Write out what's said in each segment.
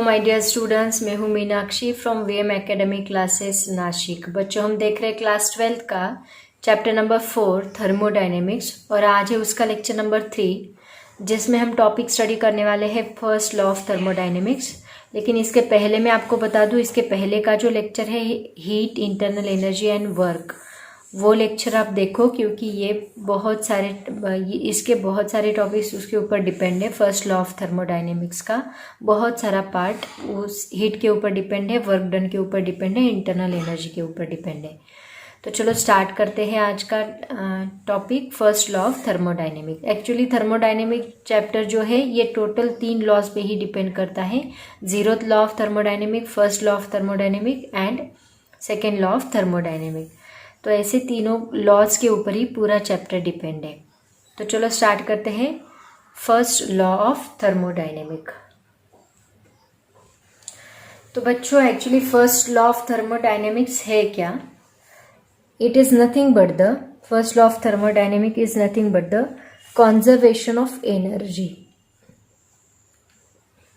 My dear students, मैं हूँ Meenakshi from VM academy classes Nashik. बच्चों, हम देख रहे हैं क्लास 12 का चैप्टर नंबर 4 थर्मोडायनेमिक्स और आज है उसका लेक्चर नंबर 3 जिसमें हम टॉपिक स्टडी करने वाले हैं फर्स्ट लॉ ऑफ थर्मोडायनेमिक्स। लेकिन इसके पहले मैं आपको बता दूँ, इसके पहले का जो लेक्चर है heat, internal energy and work, वो लेक्चर आप देखो क्योंकि इसके बहुत सारे टॉपिक्स उसके ऊपर डिपेंड है। फर्स्ट लॉ ऑफ थर्मोडायनेमिक्स का बहुत सारा पार्ट उस हीट के ऊपर डिपेंड है, वर्क डन के ऊपर डिपेंड है, इंटरनल एनर्जी के ऊपर डिपेंड है। तो चलो स्टार्ट करते हैं आज का topic first law of thermodynamics. Actually thermodynamic chapter जो है ये टोटल 3 लॉज पे ही डिपेंड करता है। 0th law of thermodynamic, first law of thermodynamic and second law of thermodynamic. तो ऐसे तीनों लॉज के ऊपर ही पूरा चैप्टर डिपेंड है। तो चलो स्टार्ट करते हैं फर्स्ट लॉ ऑफ थर्मोडायनेमिक। तो बच्चों, actually first law of thermodynamics है क्या? It is nothing but the first law of thermodynamic is nothing but the conservation of energy.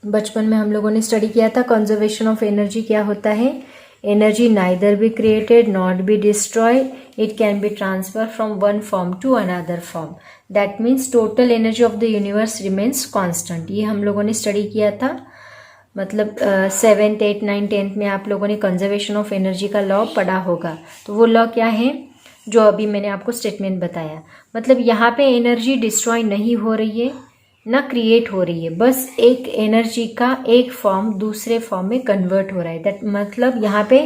बचपन में हम लोगों ने स्टडी किया था कंजर्वेशन ऑफ एनर्जी क्या होता है। Energy neither be created nor be destroyed. It can be transferred from one form to another form. That means total energy of the universe remains constant. ये हम लोगों ने स्टडी किया था। मतलब 7th, 8th, 9th, 10th में आप लोगों ने कंजर्वेशन ऑफ एनर्जी का लॉ पढ़ा होगा। तो वो लॉ क्या है जो अभी मैंने आपको स्टेटमेंट बताया। मतलब यहाँ पे एनर्जी डिस्ट्रॉय नहीं हो रही है ना क्रिएट हो रही है, बस एक एनर्जी का एक फॉर्म दूसरे फॉर्म में कन्वर्ट हो रहा है। दैट मतलब यहाँ पे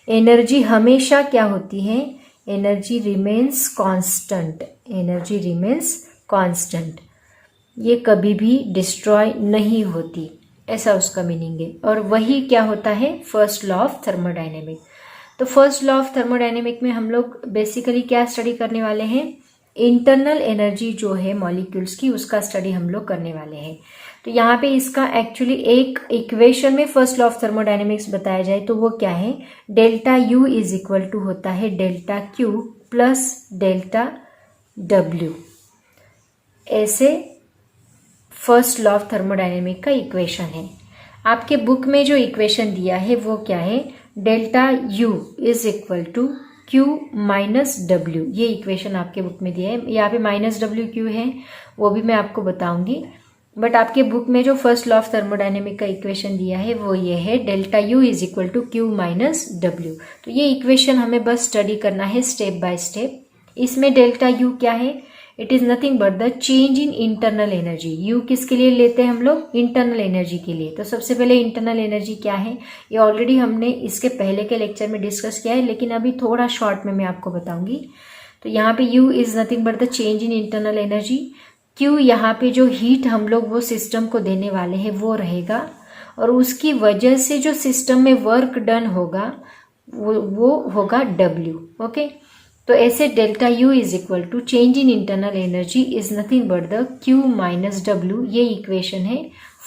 एनर्जी हमेशा क्या होती है, energy remains constant. Energy remains constant, ये कभी भी डिस्ट्रॉय नहीं होती, ऐसा उसका मीनिंग है। और वही क्या होता है फर्स्ट लॉ ऑफ थर्मोडायनेमिक। तो फर्स्ट लॉ ऑफ थर्मोडायनेमिक में हम लोग बेसिकली क्या स्टडी करने वाले हैं, इंटरनल एनर्जी जो है मॉलिक्यूल्स की, उसका स्टडी हम लोग करने वाले हैं। तो यहाँ पे इसका एक्चुअली एक इक्वेशन में फर्स्ट लॉ ऑफ थर्मोडायनेमिक्स बताया जाए तो वो क्या है, delta U is equal to होता है delta Q plus delta W. ऐसे फर्स्ट लॉ ऑफ थर्मोडायनेमिक का इक्वेशन है। आपके बुक में जो इक्वेशन दिया है वो क्या है, delta U is equal to Q minus W. ये इक्वेशन आपके बुक में दिया है। यहाँ पे माइनस डब्ल्यू क्यू है, वो भी मैं आपको बताऊंगी। बट आपके बुक में जो फर्स्ट लॉ ऑफ थर्मोडायनेमिक का इक्वेशन दिया है वो ये है, delta U is equal to Q minus W. तो ये इक्वेशन हमें बस स्टडी करना है स्टेप बाय स्टेप। इसमें डेल्टा यू क्या है, it is nothing but the change in internal energy. U किसके लिए लेते हैं हम लोग, इंटरनल एनर्जी के लिए। तो सबसे पहले इंटरनल एनर्जी क्या है, ये ऑलरेडी हमने इसके पहले के लेक्चर में डिस्कस किया है, लेकिन अभी थोड़ा शॉर्ट में मैं आपको बताऊंगी। तो यहाँ पे you is nothing but the change in internal energy. Q, यहाँ पे जो हीट हम लोग वो सिस्टम को देने वाले हैं वो रहेगा, और उसकी वजह से जो सिस्टम में वर्क डन होगा वो होगा डब्ल्यू। ओके, तो ऐसे delta U is equal to change in internal energy is nothing but the Q minus W. ये इक्वेशन है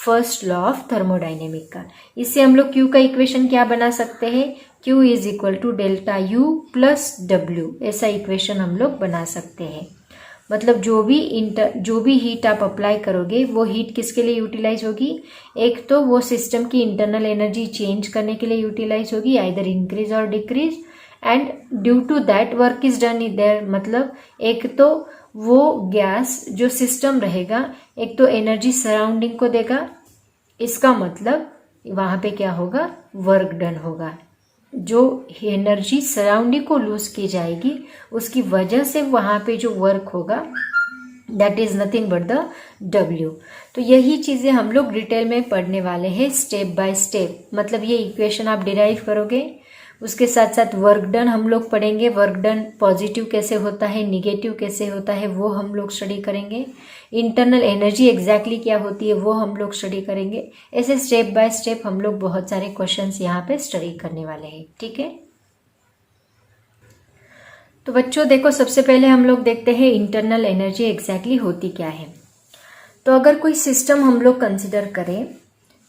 फर्स्ट लॉ ऑफ थर्मोडायनेमिक का। इससे हम लोग क्यू का इक्वेशन क्या बना सकते हैं, Q is equal to delta U plus W. ऐसा इक्वेशन हम लोग बना सकते हैं। मतलब जो भी हीट आप अप्लाई करोगे वो हीट किसके लिए यूटिलाइज होगी, एक तो वो सिस्टम की इंटरनल एनर्जी चेंज करने के लिए यूटिलाइज होगी, आइदर इंक्रीज और decrease, and due to that work is done in there. मतलब एक तो वो गैस जो सिस्टम रहेगा, एक तो एनर्जी सराउंडिंग को देगा, इसका मतलब वहां पे क्या होगा, वर्क डन होगा। जो एनर्जी सराउंडिंग को लूज की जाएगी उसकी वजह से वहां पे जो वर्क होगा that is nothing but the W. तो यही चीजें हम लोग डिटेल में पढ़ने वाले हैं स्टेप बाय स्टेप। मतलब ये इक्वेशन आप डिराइव करोगे, उसके साथ साथ वर्क डन हम लोग पढ़ेंगे। वर्क डन पॉजिटिव कैसे होता है, निगेटिव कैसे होता है, वो हम लोग स्टडी करेंगे। इंटरनल एनर्जी एग्जैक्टली क्या होती है वो हम लोग स्टडी करेंगे। ऐसे स्टेप बाय स्टेप हम लोग बहुत सारे क्वेश्चंस यहाँ पे स्टडी करने वाले हैं। ठीक है, तो बच्चों देखो, सबसे पहले हम लोग देखते हैं इंटरनल एनर्जी एग्जैक्टली होती क्या है। तो अगर कोई सिस्टम हम लोग कंसिडर करें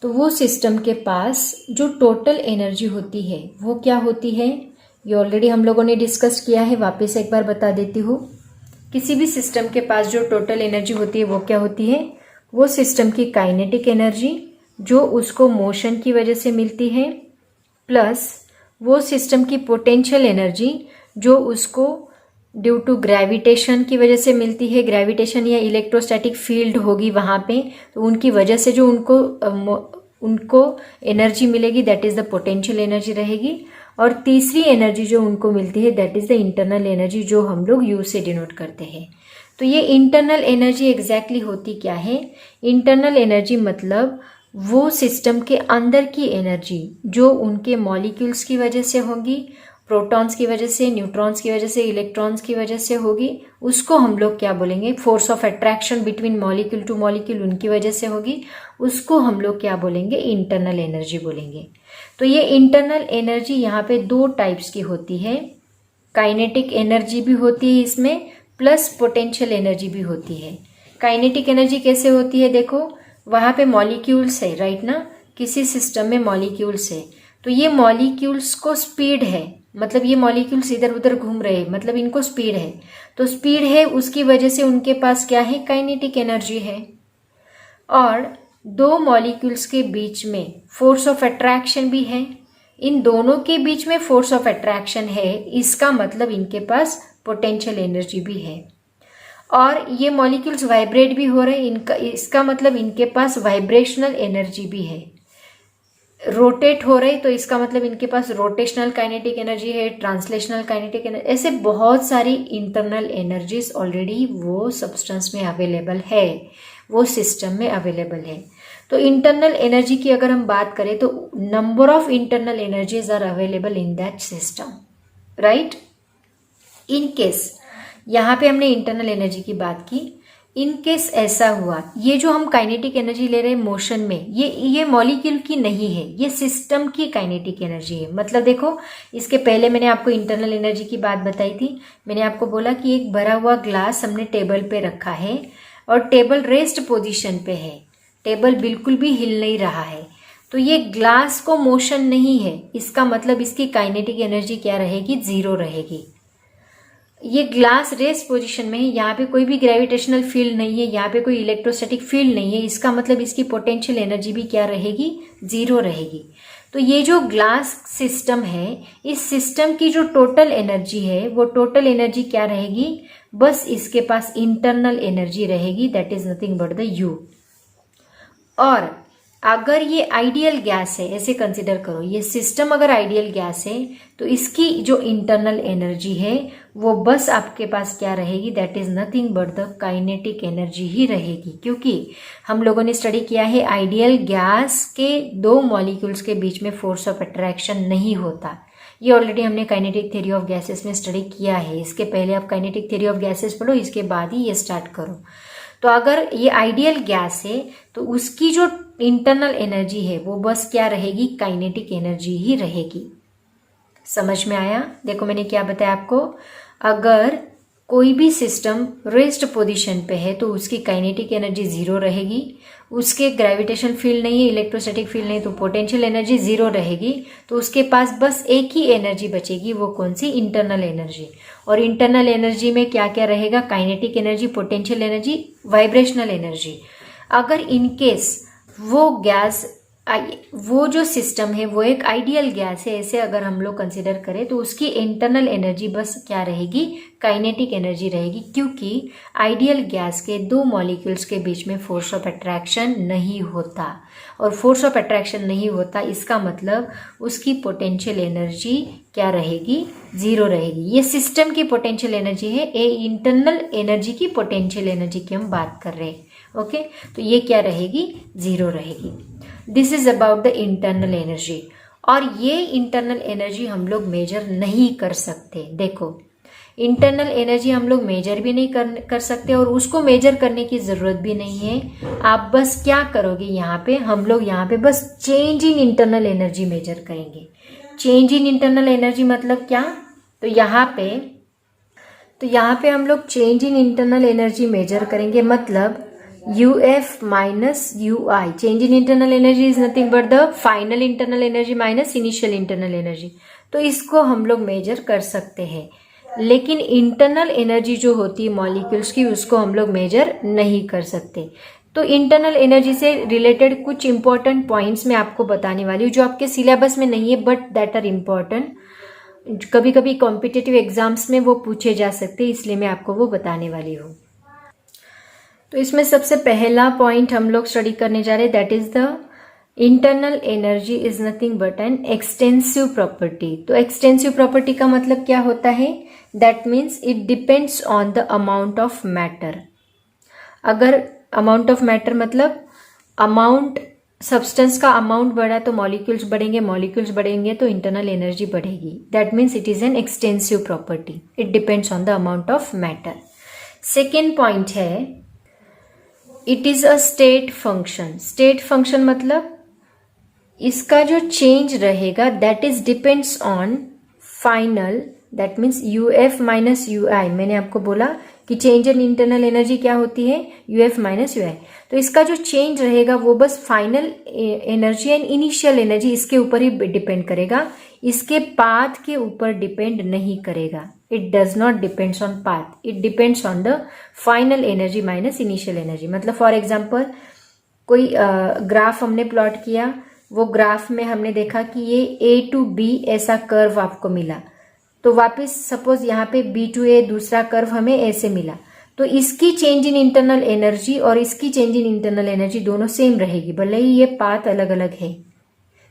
तो वो सिस्टम के पास जो टोटल एनर्जी होती है वो क्या होती है, ये ऑलरेडी हम लोगों ने डिस्कस किया है। वापस एक बार बता देती हूँ, किसी भी सिस्टम के पास जो टोटल एनर्जी होती है वो क्या होती है, वो सिस्टम की काइनेटिक एनर्जी जो उसको मोशन की वजह से मिलती है, प्लस वो सिस्टम की पोटेंशियल एनर्जी जो उसको ड्यू टू ग्रेविटेशन की वजह से मिलती है, ग्रेविटेशन या इलेक्ट्रोस्टैटिक फील्ड होगी वहाँ पे, तो उनकी वजह से जो उनको एनर्जी मिलेगी that is the potential energy रहेगी। और तीसरी एनर्जी जो उनको मिलती है that is the internal energy, जो हम लोग यू से डिनोट करते हैं। तो ये इंटरनल एनर्जी एग्जैक्टली होती क्या है? इंटरनल एनर्जी मतलब वो सिस्टम के अंदर की एनर्जी जो उनके मॉलिक्यूल्स की वजह से होगी, प्रोटॉन्स की वजह से, न्यूट्रॉन्स की वजह से, इलेक्ट्रॉन्स की वजह से होगी, उसको हम लोग क्या बोलेंगे? Force of attraction between molecule two molecule उनकी वजह से होगी, उसको हम लोग क्या बोलेंगे? इंटरनल एनर्जी बोलेंगे। तो ये इंटरनल एनर्जी यहाँ पे दो टाइप्स की होती है, काइनेटिक एनर्जी भी होती है इसमें, प्लस पोटेंशियल एनर्जी भी होती है। काइनेटिक एनर्जी कैसे होती है? देखो वहाँ पे मॉलिक्यूल्स है, राइट ना, किसी सिस्टम में मॉलिक्यूल्स है, तो ये मॉलिक्यूल्स को स्पीड है, मतलब ये मॉलिक्यूल्स इधर उधर घूम रहे हैं, मतलब इनको स्पीड है, तो स्पीड है उसकी वजह से उनके पास क्या है? काइनेटिक एनर्जी है। और दो मॉलिक्यूल्स के बीच में फोर्स ऑफ अट्रैक्शन भी है, इन दोनों के बीच में फोर्स ऑफ अट्रैक्शन है, इसका मतलब इनके पास पोटेंशियल एनर्जी भी है। और ये मॉलिक्यूल्स वाइब्रेट भी हो रहे हैं, इसका मतलब इनके पास वाइब्रेशनल एनर्जी भी है। रोटेट हो रहे तो इसका मतलब इनके पास रोटेशनल काइनेटिक एनर्जी है, ट्रांसलेशनल काइनेटिक एनर्जी, ऐसे बहुत सारी इंटरनल एनर्जीज ऑलरेडी वो सब्सटेंस में अवेलेबल है, वो सिस्टम में अवेलेबल है। तो इंटरनल एनर्जी की अगर हम बात करें तो number of internal energies are available in that system, right. In case यहाँ पे हमने इंटरनल एनर्जी की बात की, इन केस ऐसा हुआ, ये जो हम काइनेटिक एनर्जी ले रहे हैं मोशन में, ये मॉलिक्यूल की नहीं है, ये सिस्टम की काइनेटिक एनर्जी है। मतलब देखो, इसके पहले मैंने आपको इंटरनल एनर्जी की बात बताई थी, मैंने आपको बोला कि एक भरा हुआ ग्लास हमने टेबल पे रखा है और टेबल रेस्ट पोजीशन पे है, टेबल बिल्कुल भी हिल नहीं रहा है, तो ये ग्लास को मोशन नहीं है, इसका मतलब इसकी काइनेटिक एनर्जी क्या रहेगी? जीरो रहेगी। ये ग्लास रेस्ट पोजीशन में है, यहाँ पे कोई भी ग्रेविटेशनल फील्ड नहीं है, यहाँ पे कोई इलेक्ट्रोस्टैटिक फील्ड नहीं है, इसका मतलब इसकी पोटेंशियल एनर्जी भी क्या रहेगी? जीरो रहेगी। तो ये जो ग्लास सिस्टम है, इस सिस्टम की जो टोटल एनर्जी है, वो टोटल एनर्जी क्या रहेगी? बस इसके पास इंटरनल एनर्जी रहेगी, that is nothing but the you. और अगर ये आइडियल गैस है, ऐसे कंसिडर करो, ये सिस्टम अगर आइडियल गैस है तो इसकी जो इंटरनल एनर्जी है वो बस आपके पास क्या रहेगी? That is nothing but the kinetic energy ही रहेगी। क्योंकि हम लोगों ने स्टडी किया है आइडियल गैस के दो मॉलिक्यूल्स के बीच में फोर्स ऑफ अट्रैक्शन नहीं होता, ये ऑलरेडी हमने काइनेटिक थ्योरी ऑफ गैसेस में स्टडी किया है। इसके पहले आप काइनेटिक थ्योरी ऑफ गैसेस पढ़ो, इसके बाद ही ये स्टार्ट करो। तो अगर ये आइडियल गैस है तो उसकी जो इंटरनल एनर्जी है वो बस क्या रहेगी? काइनेटिक एनर्जी ही रहेगी। समझ में आया? देखो मैंने क्या बताया आपको, अगर कोई भी सिस्टम रेस्ट पोजीशन पे है तो उसकी काइनेटिक एनर्जी जीरो रहेगी, उसके ग्रेविटेशन फील्ड नहीं है, इलेक्ट्रोस्टैटिक फील्ड नहीं, तो पोटेंशियल एनर्जी जीरो रहेगी, तो उसके पास बस एक ही एनर्जी बचेगी, वो कौन सी? Internal energy. और इंटरनल एनर्जी में क्या क्या रहेगा? Kinetic energy, potential energy, vibrational energy. अगर इनकेस वो जो सिस्टम है वो एक आइडियल गैस है, ऐसे अगर हम लोग कंसिडर करें, तो उसकी इंटरनल एनर्जी बस क्या रहेगी? काइनेटिक एनर्जी रहेगी, क्योंकि आइडियल गैस के दो मॉलिक्यूल्स के बीच में फोर्स ऑफ अट्रैक्शन नहीं होता। और फोर्स ऑफ अट्रैक्शन नहीं होता, इसका मतलब उसकी पोटेंशियल एनर्जी क्या रहेगी? जीरो रहेगी। ये सिस्टम की पोटेंशियल एनर्जी है, ये इंटरनल एनर्जी की पोटेंशियल एनर्जी की हम बात कर रहे हैं। ओके, तो ये क्या रहेगी? जीरो रहेगी। This is about the internal energy. और ये इंटरनल एनर्जी हम लोग मेजर नहीं कर सकते। देखो, इंटरनल एनर्जी हम लोग मेजर भी नहीं कर सकते और उसको मेजर करने की ज़रूरत भी नहीं है। आप बस क्या करोगे, यहाँ पे हम लोग यहाँ पे बस change in internal energy measure करेंगे। चेंज इन इंटरनल एनर्जी मतलब क्या? तो यहाँ पे हम लोग change in internal energy measure करेंगे, मतलब UF minus UI, change in internal energy is nothing but the final internal energy minus initial internal energy. तो इसको हम लोग मेजर कर सकते हैं, लेकिन इंटरनल एनर्जी जो होती है मॉलिक्यूल्स की, उसको हम लोग मेजर नहीं कर सकते। तो इंटरनल एनर्जी से रिलेटेड कुछ इंपॉर्टेंट पॉइंट्स मैं आपको बताने वाली हूँ जो आपके सिलेबस में नहीं है बट दैट आर इम्पॉर्टेंट। कभी कभी कॉम्पिटिटिव एग्जाम्स में वो पूछे जा सकते हैं, इसलिए मैं आपको वो बताने वाली हूँ। तो इसमें सबसे पहला पॉइंट हम लोग स्टडी करने जा रहे हैं, that is the internal energy is nothing but an extensive property. तो एक्सटेंसिव प्रॉपर्टी का मतलब क्या होता है? That means it depends on the amount of matter. अगर अमाउंट ऑफ मैटर मतलब अमाउंट, सब्सटेंस का अमाउंट बढ़ा तो मॉलिक्यूल्स बढ़ेंगे, मॉलिक्यूल्स बढ़ेंगे तो इंटरनल एनर्जी बढ़ेगी। That means it is an extensive property, it depends on the amount of matter. Second point है it is a state function. State function मतलब इसका जो चेंज रहेगा that is depends on final, that means UF minus UI. मैंने आपको बोला कि change in internal energy क्या होती है? UF minus UI. तो इसका जो चेंज रहेगा वो बस final energy and initial energy इसके ऊपर ही डिपेंड करेगा, इसके पाथ के ऊपर डिपेंड नहीं करेगा। It does not depends on path, it depends on the final energy minus initial energy. मतलब फॉर एग्जाम्पल कोई ग्राफ हमने प्लॉट किया, वो ग्राफ में हमने देखा कि ये ए टू बी ऐसा कर्व आपको मिला, तो वापस सपोज यहाँ पे बी टू ए दूसरा कर्व हमें ऐसे मिला, तो इसकी चेंज इन इंटरनल एनर्जी और इसकी चेंज इन इंटरनल एनर्जी दोनों सेम रहेगी, भले ही ये पाथ अलग अलग है,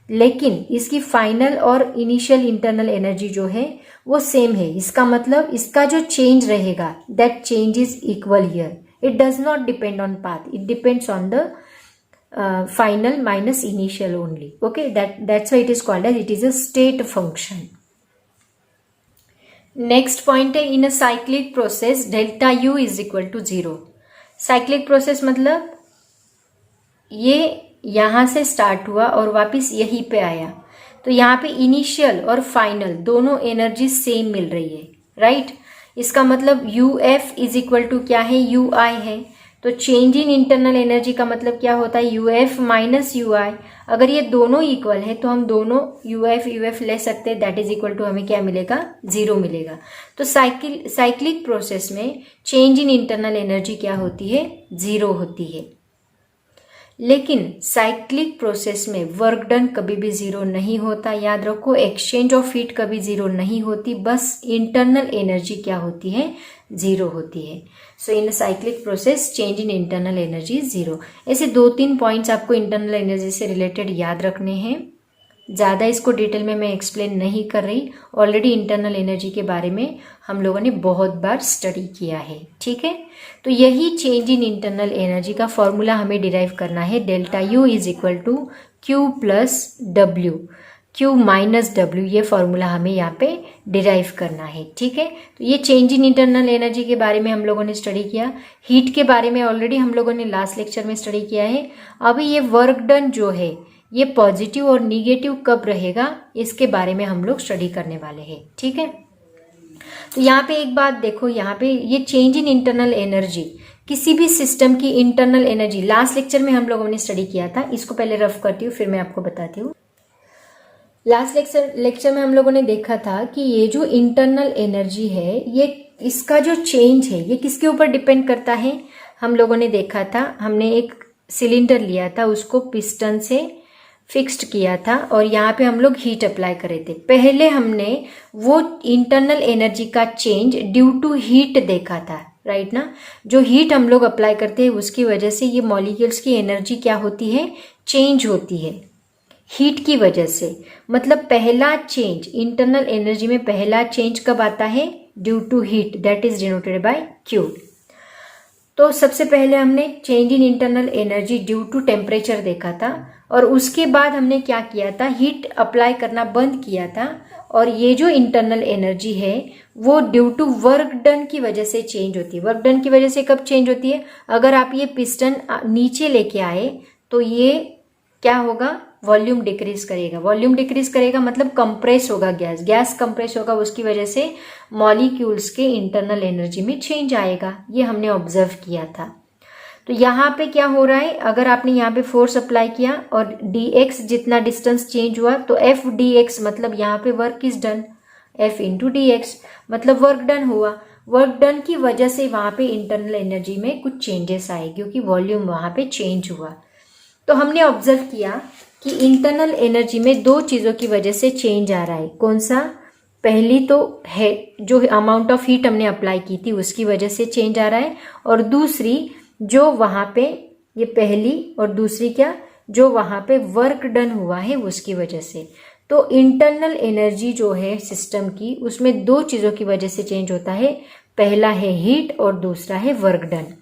लेकिन इसकी फाइनल और इनिशियल इंटरनल एनर्जी जो है वो सेम है। इसका मतलब इसका जो चेंज रहेगा that change is equal here, it does not depend on path, it depends on the final minus initial only. Okay, that's why it is called as it is a state function. Next point है in a cyclic process delta U is equal to 0. cyclic process मतलब ये यहाँ से start हुआ और वापस यहीं पे आया, तो यहाँ पे इनिशियल और फाइनल दोनों एनर्जी सेम मिल रही है, राइट? इसका मतलब UF इज इक्वल टू क्या है? UI है। तो चेंज इन इंटरनल एनर्जी का मतलब क्या होता है? UF minus UI। अगर ये दोनों इक्वल है तो हम दोनों UF ले सकते हैं, दैट इज इक्वल टू हमें क्या मिलेगा? 0 मिलेगा। तो साइक्लिक प्रोसेस में चेंज इन इंटरनल एनर्जी क्या होती है? 0 होती है। लेकिन साइक्लिक प्रोसेस में वर्क डन कभी भी 0 नहीं होता, याद रखो। एक्सचेंज ऑफ हीट कभी 0 नहीं होती, बस इंटरनल एनर्जी क्या होती है? 0 होती है। So in cyclic process change in internal energy 0। ऐसे 2-3 पॉइंट्स आपको इंटरनल एनर्जी से रिलेटेड याद रखने हैं। ज़्यादा इसको डिटेल में मैं एक्सप्लेन नहीं कर रही, ऑलरेडी इंटरनल एनर्जी के बारे में हम लोगों ने बहुत बार स्टडी किया है, ठीक है? तो यही चेंज इन इंटरनल एनर्जी का फॉर्मूला हमें डिराइव करना है। Delta U is equal to Q plus W, Q minus W, ये फॉर्मूला हमें यहाँ पे डिराइव करना है, ठीक है? तो ये चेंज इन इंटरनल एनर्जी के बारे में हम लोगों ने स्टडी किया। हीट के बारे में ऑलरेडी हम लोगों ने लास्ट लेक्चर में स्टडी किया है। अभी ये वर्क डन जो है ये पॉजिटिव और निगेटिव कब रहेगा, इसके बारे में हम लोग स्टडी करने वाले हैं, ठीक है? तो यहाँ पे एक बात देखो, यहाँ पे ये चेंज इन इंटरनल एनर्जी, किसी भी सिस्टम की इंटरनल एनर्जी लास्ट लेक्चर में हम लोगों ने स्टडी किया था। इसको पहले रफ करती हूँ फिर मैं आपको बताती हूँ। लास्ट लेक्चर में हम लोगों ने देखा था कि ये जो इंटरनल एनर्जी है, ये इसका जो चेंज है ये किसके ऊपर डिपेंड करता है? हम लोगों ने देखा था, हमने एक सिलेंडर लिया था, उसको पिस्टन से फिक्स्ड किया था और यहाँ पे हम लोग हीट अप्लाई करे थे। पहले हमने वो इंटरनल एनर्जी का चेंज ड्यू टू हीट देखा था, राइट ना? जो हीट हम लोग अप्लाई करते हैं उसकी वजह से ये मॉलिक्यूल्स की एनर्जी क्या होती है? चेंज होती है हीट की वजह से। मतलब पहला चेंज इंटरनल एनर्जी में, पहला चेंज कब आता है? Due to heat, that is denoted by Q। तो सबसे पहले हमने change in internal energy due to temperature देखा था और उसके बाद हमने क्या किया था? हीट अप्लाई करना बंद किया था और ये जो इंटरनल एनर्जी है वो ड्यू टू वर्क डन की वजह से चेंज होती है। वर्क डन की वजह से कब चेंज होती है? अगर आप ये पिस्टन नीचे लेके आए तो ये क्या होगा? वॉल्यूम डिक्रीज करेगा। वॉल्यूम डिक्रीज करेगा मतलब कंप्रेस होगा गैस, गैस कंप्रेस होगा, उसकी वजह से मॉलिक्यूल्स के इंटरनल एनर्जी में चेंज आएगा। ये हमने ऑब्जर्व किया था। तो यहाँ पे क्या हो रहा है? अगर आपने यहाँ पे फोर्स अप्लाई किया और dx जितना डिस्टेंस चेंज हुआ तो f dx मतलब यहाँ पे work is done, f into dx मतलब वर्क डन हुआ। वर्क डन की वजह से वहाँ पे इंटरनल एनर्जी में कुछ चेंजेस आए क्योंकि वॉल्यूम वहाँ पे चेंज हुआ। तो हमने ऑब्जर्व किया कि इंटरनल एनर्जी में दो चीज़ों की वजह से चेंज आ रहा है। कौन सा? पहली तो है जो अमाउंट ऑफ हीट हमने अप्लाई की थी उसकी वजह से चेंज आ रहा है, और दूसरी जो वहाँ पे, ये पहली और दूसरी क्या, जो वहाँ पे वर्क डन हुआ है उसकी वजह से। तो इंटरनल एनर्जी जो है सिस्टम की, उसमें दो चीज़ों की वजह से चेंज होता है। पहला है हीट और दूसरा है वर्क डन।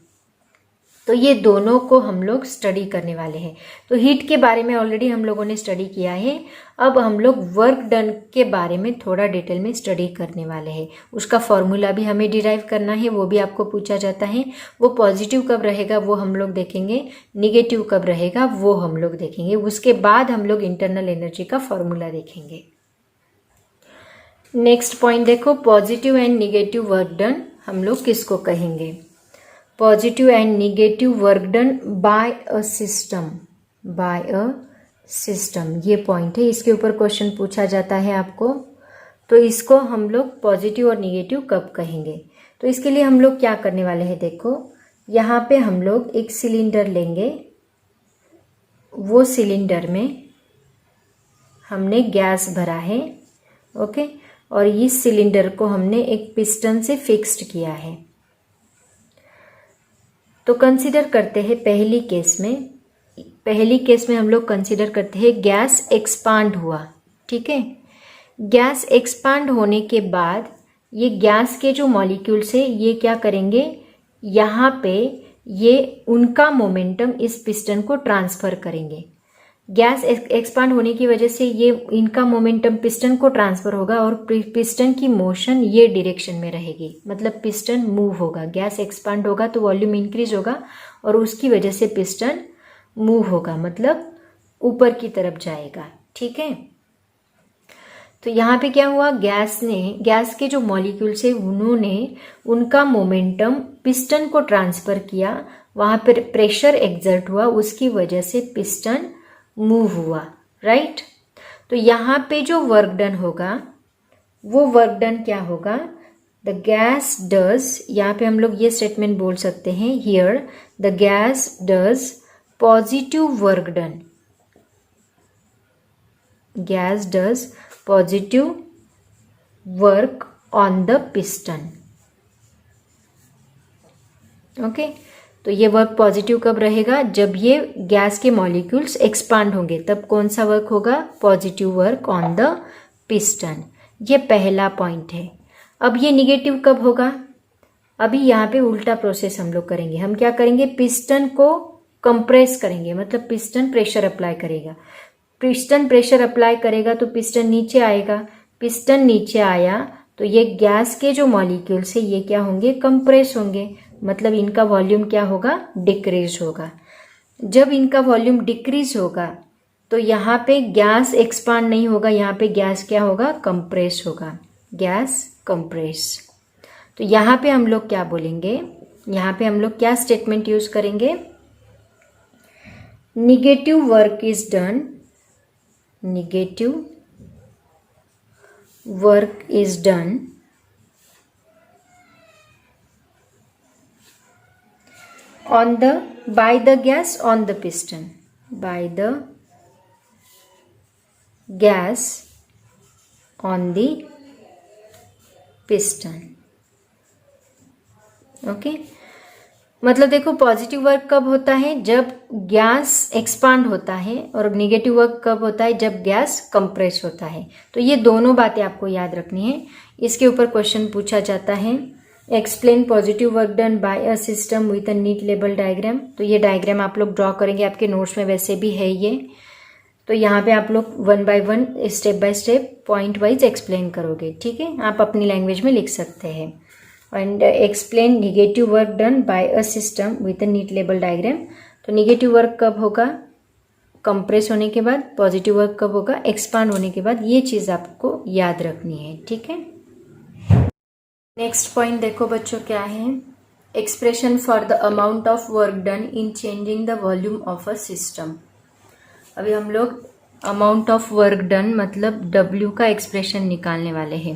तो ये दोनों को हम लोग स्टडी करने वाले हैं। तो हीट के बारे में ऑलरेडी हम लोगों ने स्टडी किया है। अब हम लोग वर्क डन के बारे में थोड़ा डिटेल में स्टडी करने वाले हैं। उसका फॉर्मूला भी हमें डिराइव करना है, वो भी आपको पूछा जाता है। वो पॉजिटिव कब रहेगा वो हम लोग देखेंगे, निगेटिव कब रहेगा वो हम लोग देखेंगे। उसके बाद हम लोग इंटरनल एनर्जी का फॉर्मूला देखेंगे। नेक्स्ट पॉइंट देखो, positive and negative work done हम लोग किसको कहेंगे? Positive and negative work done by a system, by a system, ये पॉइंट है। इसके ऊपर क्वेश्चन पूछा जाता है आपको। तो इसको हम लोग पॉजिटिव और निगेटिव कब कहेंगे? तो इसके लिए हम लोग क्या करने वाले हैं, देखो यहाँ पे हम लोग एक सिलेंडर लेंगे, वो सिलेंडर में हमने गैस भरा है, ओके, और इस सिलेंडर को हमने एक पिस्टन से फिक्स्ड किया है। तो कंसीडर करते हैं पहली केस में हम लोग कंसीडर करते हैं गैस एक्सपांड हुआ, ठीक है। गैस एक्सपांड होने के बाद ये गैस के जो मॉलिक्यूल्स है ये क्या करेंगे, यहाँ पे ये उनका मोमेंटम इस पिस्टन को ट्रांसफर करेंगे। गैस एक्सपांड होने की वजह से ये इनका मोमेंटम पिस्टन को ट्रांसफर होगा और पिस्टन की मोशन ये डायरेक्शन में रहेगी, मतलब पिस्टन मूव होगा। गैस एक्सपांड होगा तो वॉल्यूम इंक्रीज होगा और उसकी वजह से पिस्टन मूव होगा, मतलब ऊपर की तरफ जाएगा, ठीक है। तो यहाँ पे क्या हुआ, गैस के जो मॉलिक्यूल्स है उन्होंने उनका मोमेंटम पिस्टन को ट्रांसफर किया, वहाँ पर प्रेशर एक्सर्ट हुआ, उसकी वजह से पिस्टन मूव हुआ, राइट। तो यहाँ पे जो वर्क डन होगा वो वर्क डन क्या होगा, द गैस डज, यहाँ पे हम लोग ये स्टेटमेंट बोल सकते हैं, here the gas does positive work done, gas does positive work on the piston, okay. तो ये वर्क पॉजिटिव कब रहेगा, जब ये गैस के मॉलिक्यूल्स एक्सपांड होंगे, तब कौन सा वर्क होगा, positive work on the piston. ये पहला पॉइंट है। अब ये निगेटिव कब होगा, अभी यहाँ पे उल्टा प्रोसेस हम लोग करेंगे। हम क्या करेंगे, पिस्टन को कंप्रेस करेंगे, मतलब पिस्टन प्रेशर अप्लाई करेगा। पिस्टन प्रेशर अप्लाई करेगा तो पिस्टन नीचे आएगा, पिस्टन नीचे आया तो ये गैस के जो मॉलिक्यूल्स है ये क्या होंगे, कंप्रेस होंगे, मतलब इनका वॉल्यूम क्या होगा, डिक्रीज होगा। जब इनका वॉल्यूम डिक्रीज होगा तो यहाँ पे गैस एक्सपांड नहीं होगा, यहाँ पे गैस क्या होगा, कंप्रेस होगा, गैस कंप्रेस। तो यहाँ पे हम लोग क्या बोलेंगे, यहाँ पे हम लोग क्या स्टेटमेंट यूज करेंगे, negative work is done, negative work is done on the by the gas on the piston, by the gas on the piston, okay. मतलब देखो पॉजिटिव वर्क कब होता है, जब गैस एक्सपांड होता है, और निगेटिव वर्क कब होता है, जब गैस कंप्रेस होता है। तो ये दोनों बातें आपको याद रखनी है। इसके ऊपर क्वेश्चन पूछा जाता है, explain positive work done by a system with a neat label diagram. तो ये डायग्राम आप लोग ड्रॉ करेंगे, आपके नोट्स में वैसे भी है ये। तो यहाँ पे आप लोग 1 by 1 step by step point wise explain करोगे, ठीक है। आप अपनी लैंग्वेज में लिख सकते हैं। And explain negative work done by a system with a neat label diagram. तो निगेटिव वर्क कब होगा, कंप्रेस होने के बाद। पॉजिटिव वर्क कब होगा, एक्सपांड होने के बाद। ये चीज़ आपको याद रखनी है, ठीक है। नेक्स्ट पॉइंट देखो बच्चों क्या है, expression for the amount of work done in changing the volume of a system. अभी हम लोग अमाउंट ऑफ वर्क डन मतलब W का एक्सप्रेशन निकालने वाले हैं।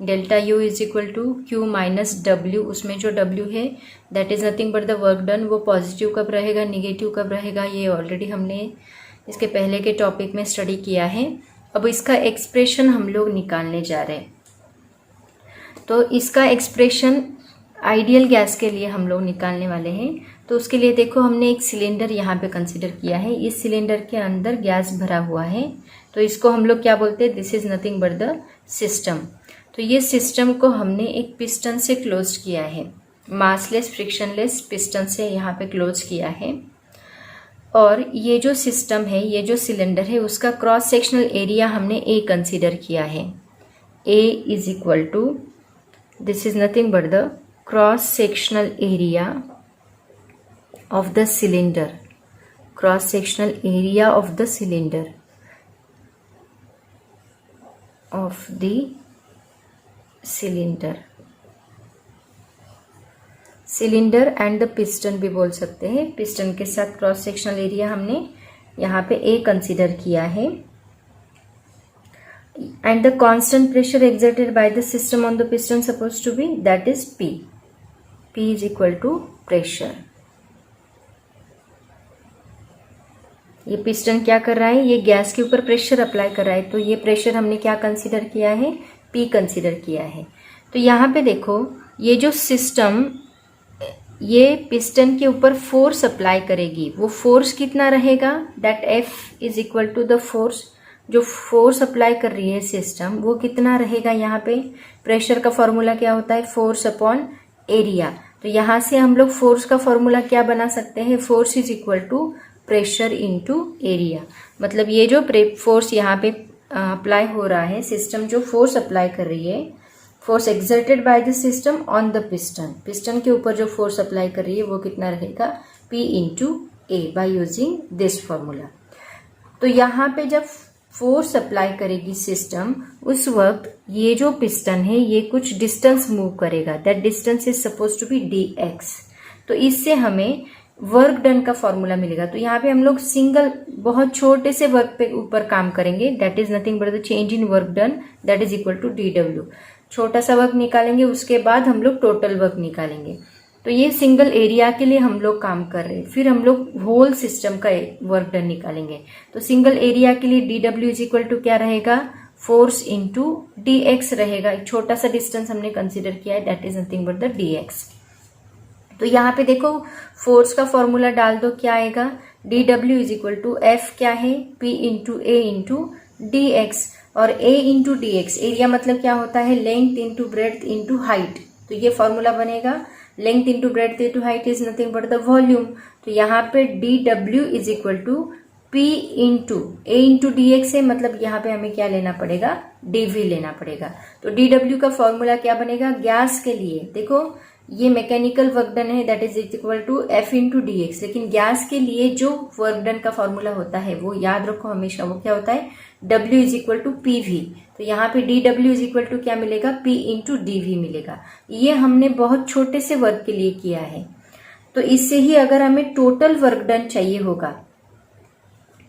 Delta U is equal to Q minus W, उसमें जो डब्ल्यू है that is nothing but the work done. वो पॉजिटिव कब रहेगा, निगेटिव कब रहेगा, ये ऑलरेडी हमने इसके पहले के टॉपिक में स्टडी किया है। अब इसका एक्सप्रेशन हम लोग निकालने जा रहे हैं। तो इसका एक्सप्रेशन आइडियल गैस के लिए हम लोग निकालने वाले हैं। तो उसके लिए देखो हमने एक सिलेंडर यहाँ पे कंसिडर किया है। इस सिलेंडर के अंदर गैस भरा हुआ है, तो इसको हम लोग क्या बोलते हैं, this is nothing but the system. तो ये सिस्टम को हमने एक पिस्टन से क्लोज किया है, मासलेस फ्रिक्शनलेस पिस्टन से यहाँ पे क्लोज किया है। और ये जो सिस्टम है, ये जो सिलेंडर है, उसका क्रॉस सेक्शनल एरिया हमने ए कंसिडर किया है। A is equal to this is nothing but the cross sectional area of the cylinder, cross sectional area of the cylinder cylinder and the piston भी बोल सकते हैं। पिस्टन के साथ क्रॉस सेक्शनल एरिया हमने यहाँ पे ए कंसिडर किया है। And the constant pressure exerted by the system on the piston suppose to be that is P. P is equal to pressure. ये पिस्टन क्या कर रहा है, ये गैस के ऊपर प्रेशर अप्लाई कर रहा है, तो ये प्रेशर हमने क्या कंसीडर किया है, पी कंसीडर किया है। तो यहाँ पे देखो ये जो सिस्टम ये पिस्टन के ऊपर फोर्स अप्लाई करेगी, वो फोर्स कितना रहेगा, that F is equal to the force. जो फोर्स अप्लाई कर रही है सिस्टम वो कितना रहेगा, यहाँ पे प्रेशर का फॉर्मूला क्या होता है, फोर्स अपॉन एरिया। तो यहाँ से हम लोग फोर्स का फॉर्मूला क्या बना सकते हैं, force is equal to pressure into area. मतलब ये जो फोर्स यहाँ पे अप्लाई हो रहा है, सिस्टम जो फोर्स अप्लाई कर रही है, force exerted by the system on the piston, piston के ऊपर जो फोर्स अप्लाई कर रही है वो कितना रहेगा, P into A by using this formula. तो यहाँ पे जब फोर्स अप्लाई करेगी सिस्टम, उस वक्त ये जो पिस्टन है ये कुछ डिस्टेंस मूव करेगा, that distance is suppose to be dx। तो इससे हमें वर्क डन का फॉर्मूला मिलेगा। तो यहाँ पे हम लोग सिंगल बहुत छोटे से वर्क पे ऊपर काम करेंगे, that is nothing but the change in work done that is equal to dw। छोटा सा वर्क निकालेंगे, उसके बाद हम लोग टोटल वर्क निकालेंगे। तो ये सिंगल एरिया के लिए हम लोग काम कर रहे हैं, फिर हम लोग होल सिस्टम का वर्क डन निकालेंगे। तो सिंगल एरिया के लिए dw इज इक्वल टू क्या रहेगा, फोर्स इंटू dx रहेगा। एक छोटा सा डिस्टेंस हमने कंसिडर किया है, that is nothing but the dx। तो यहाँ पे देखो फोर्स का फॉर्मूला डाल दो, क्या आएगा, dw is equal to F क्या है, p into A into dx। और a इंटू dx, एरिया मतलब क्या होता है, length into breadth into height. तो ये फॉर्मूला बनेगा, length into breadth into height is nothing but the volume. तो यहाँ पे dw is equal to p into A into dx है, मतलब यहाँ पे हमें क्या लेना पड़ेगा, dv लेना पड़ेगा। तो dw का फॉर्मूला क्या बनेगा, गैस के लिए देखो ये मैकेनिकल वर्क डन है, that is equal to F into dx। लेकिन गैस के लिए जो वर्क डन का फॉर्मूला होता है वो याद रखो हमेशा, वो क्या होता है, w is equal to P V. तो यहाँ पे dw इज इक्वल टू क्या मिलेगा, p इंटू dv मिलेगा। ये हमने बहुत छोटे से वर्क के लिए किया है। तो इससे ही अगर हमें टोटल वर्क डन चाहिए होगा,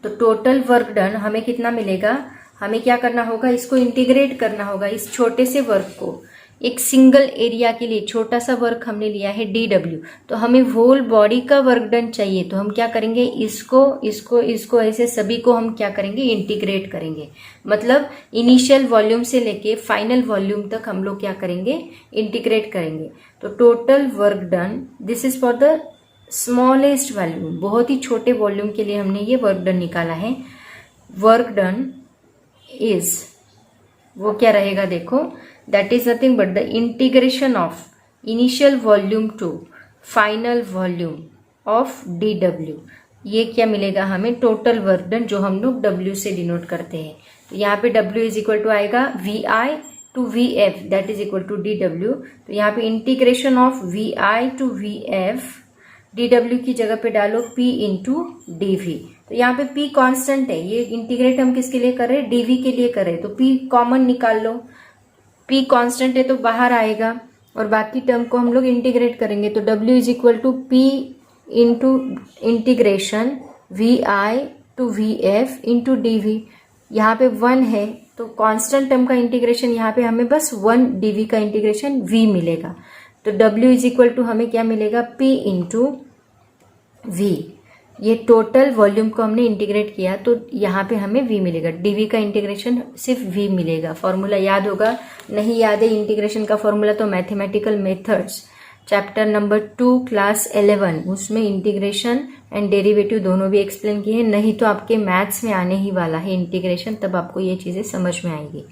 तो टोटल वर्क डन हमें कितना मिलेगा, हमें क्या करना होगा, इसको इंटीग्रेट करना होगा, इस छोटे से वर्क को। एक सिंगल एरिया के लिए छोटा सा वर्क हमने लिया है dw, तो हमें होल बॉडी का वर्क डन चाहिए। तो हम क्या करेंगे, इसको ऐसे सभी को हम क्या करेंगे, इंटीग्रेट करेंगे। मतलब इनिशियल वॉल्यूम से लेके फाइनल वॉल्यूम तक हम लोग क्या करेंगे, इंटीग्रेट करेंगे। तो total work done, this is for the smallest volume, बहुत ही छोटे वॉल्यूम के लिए हमने ये वर्क डन निकाला है। वर्क डन इज, वो क्या रहेगा देखो, that is nothing but the integration of initial volume to final volume of dw। ये क्या मिलेगा हमें, टोटल वर्क डन, जो हम लोग w से डिनोट करते हैं। तो यहाँ पे w इज इक्वल टू आएगा vi to vf that is equal to dw। तो यहाँ पे integration of vi to vf, dw की जगह पे डालो p इंटू dv। तो यहाँ पे p कांस्टेंट है, ये इंटीग्रेट हम किसके लिए कर रहे हैं, dv के लिए कर रहे हैं। तो p कॉमन निकाल लो, p कांस्टेंट है तो बाहर आएगा, और बाकी टर्म को हम लोग इंटीग्रेट करेंगे। तो w is equal to p into integration vi to vf into dv। यहाँ पे 1 है तो कांस्टेंट टर्म का इंटीग्रेशन यहाँ पे हमें बस 1 dv का इंटीग्रेशन v मिलेगा। तो w इज इक्वल टू हमें क्या मिलेगा, p इंटू v। ये टोटल वॉल्यूम को हमने इंटीग्रेट किया तो यहाँ पे हमें v मिलेगा, dv का इंटीग्रेशन सिर्फ v मिलेगा। फॉर्मूला याद होगा, नहीं याद है इंटीग्रेशन का फॉर्मूला तो mathematical methods chapter number 2 class 11 उसमें इंटीग्रेशन एंड डेरिवेटिव दोनों भी एक्सप्लेन किए हैं। नहीं तो आपके मैथ्स में आने ही वाला है इंटीग्रेशन, तब आपको ये चीज़ें समझ में आएगी।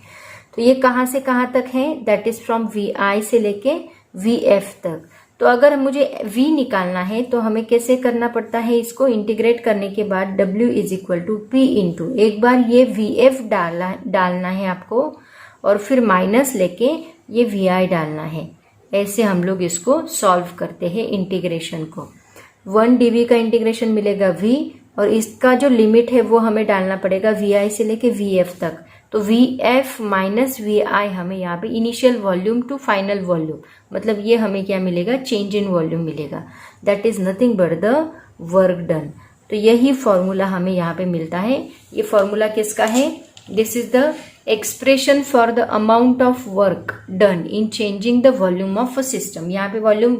तो ये कहाँ से कहाँ तक है, दैट इज फ्रॉम vi से लेके vf तक। तो अगर मुझे v निकालना है तो हमें कैसे करना पड़ता है, इसको इंटीग्रेट करने के बाद w is equal to p into, एक बार ये vf डालना है आपको और फिर माइनस लेके ये vi डालना है। ऐसे हम लोग इसको सॉल्व करते हैं इंटीग्रेशन को। 1 dv का इंटीग्रेशन मिलेगा v और इसका जो लिमिट है वो हमें डालना पड़ेगा vi से लेके vf तक। तो vf माइनस vi हमें यहाँ पे initial volume to final volume, मतलब ये हमें क्या मिलेगा, चेंज इन वॉल्यूम मिलेगा। That is nothing but the work done. तो यही फॉर्मूला हमें यहाँ पे मिलता है। ये फॉर्मूला किसका है, this is the expression for the amount of work done in changing the volume of a system. यहाँ पे वॉल्यूम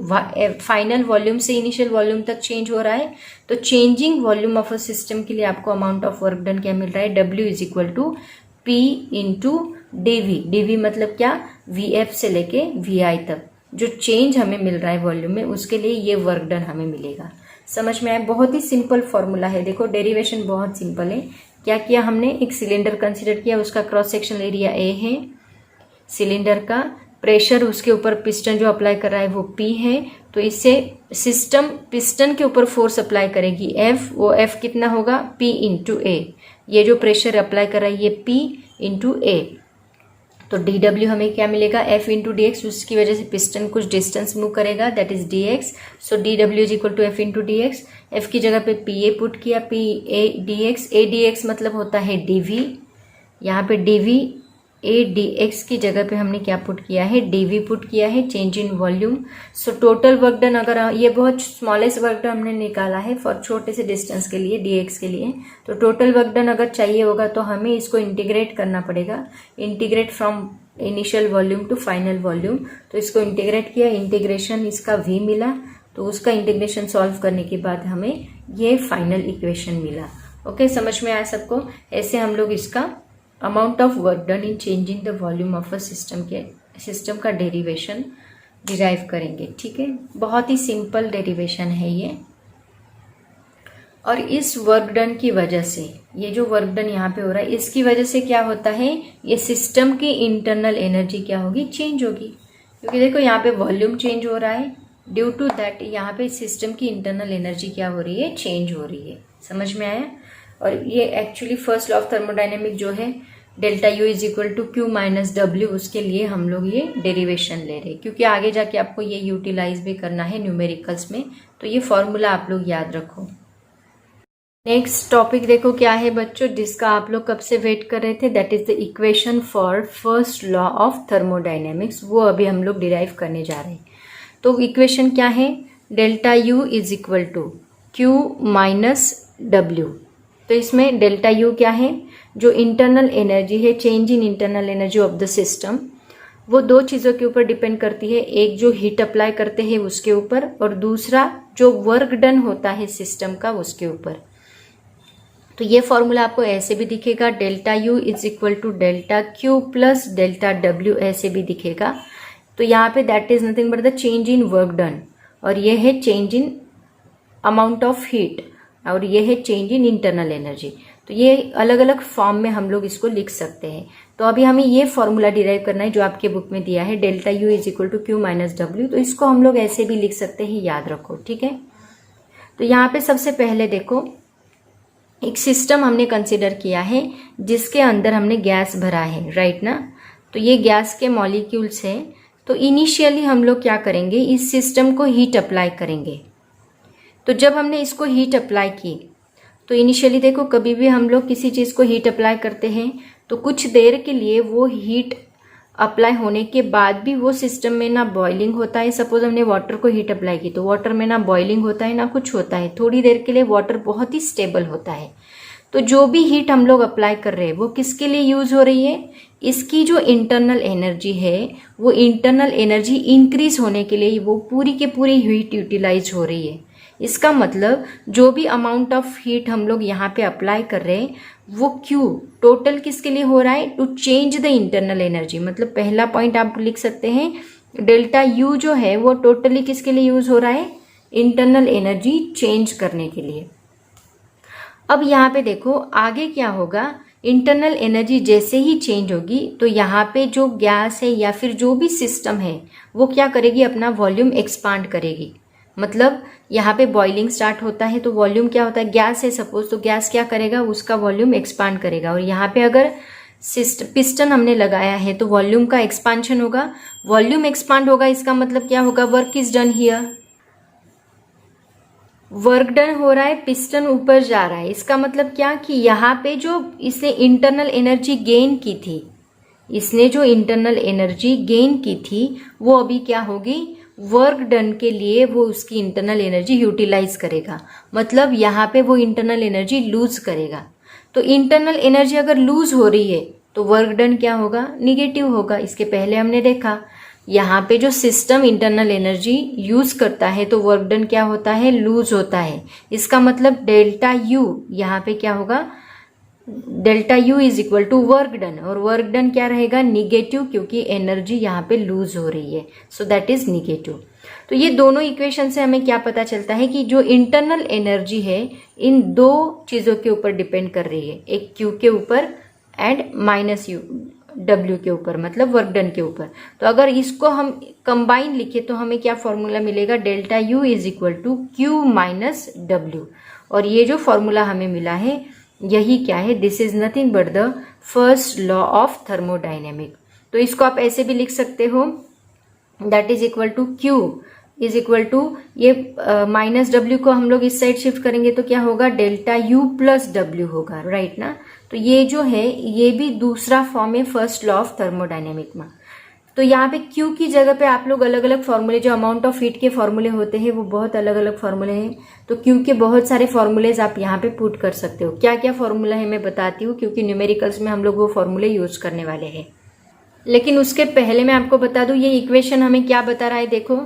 फाइनल वॉल्यूम से इनिशियल वॉल्यूम तक चेंज हो रहा है, तो changing volume of a system के लिए आपको अमाउंट ऑफ वर्क डन क्या मिल रहा है, W is equal to P into dv मतलब क्या, vf से लेके vi तक जो चेंज हमें मिल रहा है वॉल्यूम में उसके लिए ये वर्क डन हमें मिलेगा। समझ में आया, बहुत ही सिंपल फॉर्मूला है। देखो डेरिवेशन बहुत सिंपल है। क्या किया हमने, एक सिलेंडर कंसीडर किया, उसका क्रॉस सेक्शनल एरिया A है, सिलेंडर का प्रेशर उसके ऊपर पिस्टन जो अप्लाई कर रहा है वो P है। तो इससे सिस्टम पिस्टन के ऊपर फोर्स अप्लाई करेगी F, वो F कितना होगा, P इंटू A। ये जो प्रेशर अप्लाई कर रहा है ये P इंटू A। तो dw हमें क्या मिलेगा, F इंटू डी एक्स, उसकी वजह से पिस्टन कुछ डिस्टेंस मूव करेगा, that is dx। So dw is equal to F into d x. F की जगह पे PA पुट किया, PA dx, A dx मतलब होता है dv। यहाँ पे dv A dx की जगह पे हमने क्या पुट किया है, dv पुट किया है, change in volume. So total work done, अगर ये बहुत स्मॉलेस्ट वर्क डन हमने निकाला है फॉर छोटे से डिस्टेंस के लिए dx के लिए, तो टोटल वर्क डन अगर चाहिए होगा तो हमें इसको इंटीग्रेट करना पड़ेगा, integrate from initial volume to final volume. तो इसको इंटीग्रेट किया, इंटीग्रेशन इसका v मिला, तो उसका इंटीग्रेशन सॉल्व करने के बाद हमें ये फाइनल इक्वेशन मिला। ओके, समझ में आया सबको। ऐसे हम लोग इसका amount of work done in changing the volume of a system का डेरिवेशन डिराइव करेंगे। ठीक है, बहुत ही सिंपल डेरिवेशन है ये। और इस वर्क डन की वजह से, ये जो वर्क डन यहाँ पे हो रहा है इसकी वजह से क्या होता है, ये सिस्टम की इंटरनल एनर्जी क्या होगी, चेंज होगी। क्योंकि देखो यहाँ पे वॉल्यूम चेंज हो रहा है, ड्यू टू दैट यहाँ पे सिस्टम की इंटरनल एनर्जी क्या हो रही है, चेंज हो रही है। समझ में आया। और ये actually first law of thermodynamic जो है delta U is equal to Q minus W, उसके लिए हम लोग ये डेरिवेशन ले रहे हैं, क्योंकि आगे जाके आपको ये यूटिलाइज भी करना है न्यूमेरिकल्स में। तो ये फॉर्मूला आप लोग याद रखो। नेक्स्ट टॉपिक देखो क्या है बच्चों, जिसका आप लोग कब से वेट कर रहे थे, that is the equation for first law of thermodynamics. वो अभी हम लोग डिराइव करने जा रहे हैं। तो इक्वेशन क्या है, delta U is equal to Q minus W. तो इसमें डेल्टा यू क्या है, जो इंटरनल एनर्जी है, change in internal energy of the system, वो दो चीज़ों के ऊपर डिपेंड करती है। एक जो हीट अप्लाई करते हैं उसके ऊपर, और दूसरा जो वर्क डन होता है सिस्टम का उसके ऊपर। तो ये फॉर्मूला आपको ऐसे भी दिखेगा, delta U is equal to delta Q plus delta W, ऐसे भी दिखेगा। तो यहाँ पे that is nothing but the change in work done, और ये है change in amount of heat, और ये है चेंज इन इंटरनल एनर्जी। तो ये अलग अलग फॉर्म में हम लोग इसको लिख सकते हैं। तो अभी हमें ये फॉर्मूला डिराइव करना है जो आपके बुक में दिया है, delta U is equal to Q minus W. तो इसको हम लोग ऐसे भी लिख सकते हैं, याद रखो। ठीक है, तो यहाँ पे सबसे पहले देखो, एक सिस्टम हमने कंसिडर किया है जिसके अंदर हमने गैस भरा है, राइट ना। तो ये गैस के मॉलिक्यूल्स है। तो इनिशियली हम लोग क्या करेंगे, इस सिस्टम को हीट अप्लाई करेंगे। तो जब हमने इसको हीट अप्लाई की, तो इनिशियली देखो, कभी भी हम लोग किसी चीज़ को हीट अप्लाई करते हैं तो कुछ देर के लिए वो हीट अप्लाई होने के बाद भी वो सिस्टम में ना बॉइलिंग होता है। सपोज हमने वाटर को हीट अप्लाई की तो वाटर में ना बॉइलिंग होता है ना कुछ होता है, थोड़ी देर के लिए वाटर बहुत ही स्टेबल होता है। तो जो भी हीट हम लोग अप्लाई कर रहे हैं वो किसके लिए यूज हो रही है, इसकी जो इंटरनल एनर्जी है वो इंटरनल एनर्जी इंक्रीज होने के लिए वो पूरी के पूरी हीट यूटिलाइज हो रही है। इसका मतलब जो भी अमाउंट ऑफ हीट हम लोग यहाँ पे अप्लाई कर रहे हैं वो क्यू टोटल किसके लिए हो रहा है, to change the internal energy. मतलब पहला पॉइंट आप लिख सकते हैं डेल्टा यू जो है वो टोटली किसके लिए यूज हो रहा है, इंटरनल एनर्जी चेंज करने के लिए। अब यहाँ पे देखो आगे क्या होगा, इंटरनल एनर्जी जैसे ही चेंज होगी तो यहाँ पे जो गैस है या फिर जो भी सिस्टम है वो क्या करेगी, अपना वॉल्यूम एक्सपांड करेगी। मतलब यहाँ पे बॉइलिंग स्टार्ट होता है तो वॉल्यूम क्या होता है, गैस है सपोज, तो गैस क्या करेगा, उसका वॉल्यूम एक्सपांड करेगा। और यहाँ पे अगर पिस्टन हमने लगाया है तो वॉल्यूम का एक्सपांशन होगा, वॉल्यूम एक्सपांड होगा, इसका मतलब क्या होगा, work is done here, work done हो रहा है, पिस्टन ऊपर जा रहा है। इसका मतलब क्या कि यहाँ पे जो इसने इंटरनल एनर्जी गेन की थी, इसने जो इंटरनल एनर्जी गेन की थी वो अभी क्या होगी, वर्क डन के लिए वो उसकी इंटरनल एनर्जी यूटिलाइज करेगा। मतलब यहाँ पे वो इंटरनल एनर्जी लूज करेगा। तो इंटरनल एनर्जी अगर लूज हो रही है तो वर्क डन क्या होगा, निगेटिव होगा। इसके पहले हमने देखा यहाँ पे जो सिस्टम इंटरनल एनर्जी यूज करता है तो वर्क डन क्या होता है, लूज होता है। इसका मतलब डेल्टा यू यहाँ पे क्या होगा, delta U is equal to work done, और वर्क डन क्या रहेगा, निगेटिव, क्योंकि एनर्जी यहाँ पे लूज हो रही है, सो दैट इज निगेटिव। तो ये दोनों इक्वेशन से हमें क्या पता चलता है कि जो इंटरनल एनर्जी है इन दो चीजों के ऊपर डिपेंड कर रही है, एक क्यू के ऊपर एंड माइनस यू डब्ल्यू के ऊपर, मतलब वर्क डन के ऊपर। तो अगर इसको हम कंबाइन लिखे तो हमें क्या फॉर्मूला मिलेगा, delta U is equal to Q minus W. और ये जो फॉर्मूला हमें मिला है यही क्या है, this is nothing but the first law of thermodynamic. तो इसको आप ऐसे भी लिख सकते हो, that is equal to Q is equal to, ये माइनस डब्ल्यू को हम लोग इस साइड शिफ्ट करेंगे तो क्या होगा, डेल्टा यू प्लस डब्ल्यू होगा, राइट ना। तो ये जो है ये भी दूसरा फॉर्म है फर्स्ट लॉ ऑफ थर्मोडाइनेमिक में। तो यहाँ पे क्यू की जगह पे आप लोग अलग अलग फॉर्मूले, जो अमाउंट ऑफ हीट के फॉर्मूले होते हैं वो बहुत अलग अलग फॉर्मूले हैं, तो क्यू के बहुत सारे फॉर्मूलेज आप यहाँ पे पुट कर सकते हो। क्या क्या फॉर्मूला है मैं बताती हूँ, क्योंकि न्यूमेरिकल्स में हम लोग वो फॉर्मूले यूज करने वाले हैं। लेकिन उसके पहले मैं आपको बता दूं ये इक्वेशन हमें क्या बता रहा है, देखो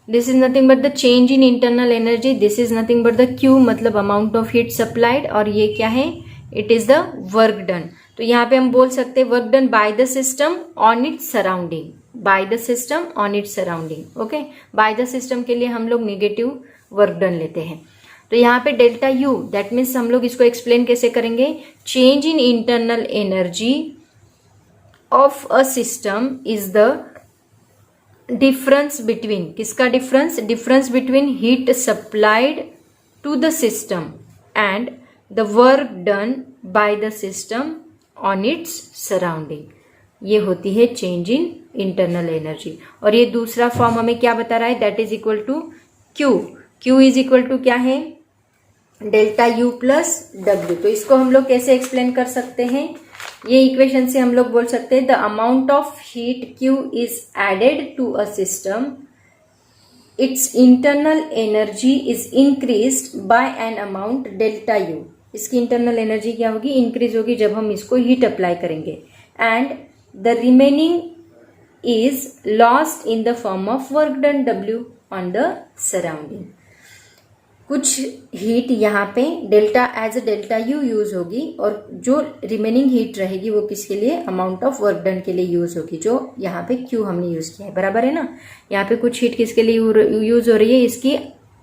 this is nothing but the change in internal energy, this is nothing but the Q मतलब अमाउंट ऑफ हीट सप्लाइड, और ये क्या है, it is the work done. तो यहाँ पे हम बोल सकते हैं work done by the system on its surrounding, bye the system on its surrounding. Okay, bye the system के लिए हम लोग नेगेटिव वर्क डन लेते हैं। तो यहाँ पे डेल्टा यू, दैट मीन्स हम लोग इसको एक्सप्लेन कैसे करेंगे, change in internal energy of a system is the difference between, किसका difference, difference between heat supplied to the system and the work done by the system on its surrounding. ये होती है change in internal energy. और ये दूसरा form हमें क्या बता रहा है, that is equal to Q, Q is equal to क्या है, डेल्टा यू प्लस डब्ल्यू। तो इसको हम लोग कैसे एक्सप्लेन कर सकते हैं, ये इक्वेशन से हम लोग बोल सकते हैं the amount of heat Q is added to a system, its internal energy is increased by an amount delta U. इसकी इंटरनल एनर्जी क्या होगी, इंक्रीज होगी जब हम इसको हीट अप्लाई करेंगे, and the remaining is lost in the form of work done W on the surrounding. कुछ heat यहाँ पे delta as a delta U use होगी, और जो रिमेनिंग हीट रहेगी वो किसके लिए, अमाउंट ऑफ वर्क डन के लिए यूज होगी, जो यहाँ पे क्यू हमने यूज किया है, बराबर है ना। यहाँ पे कुछ हीट किसके लिए यूज हो रही है, इसकी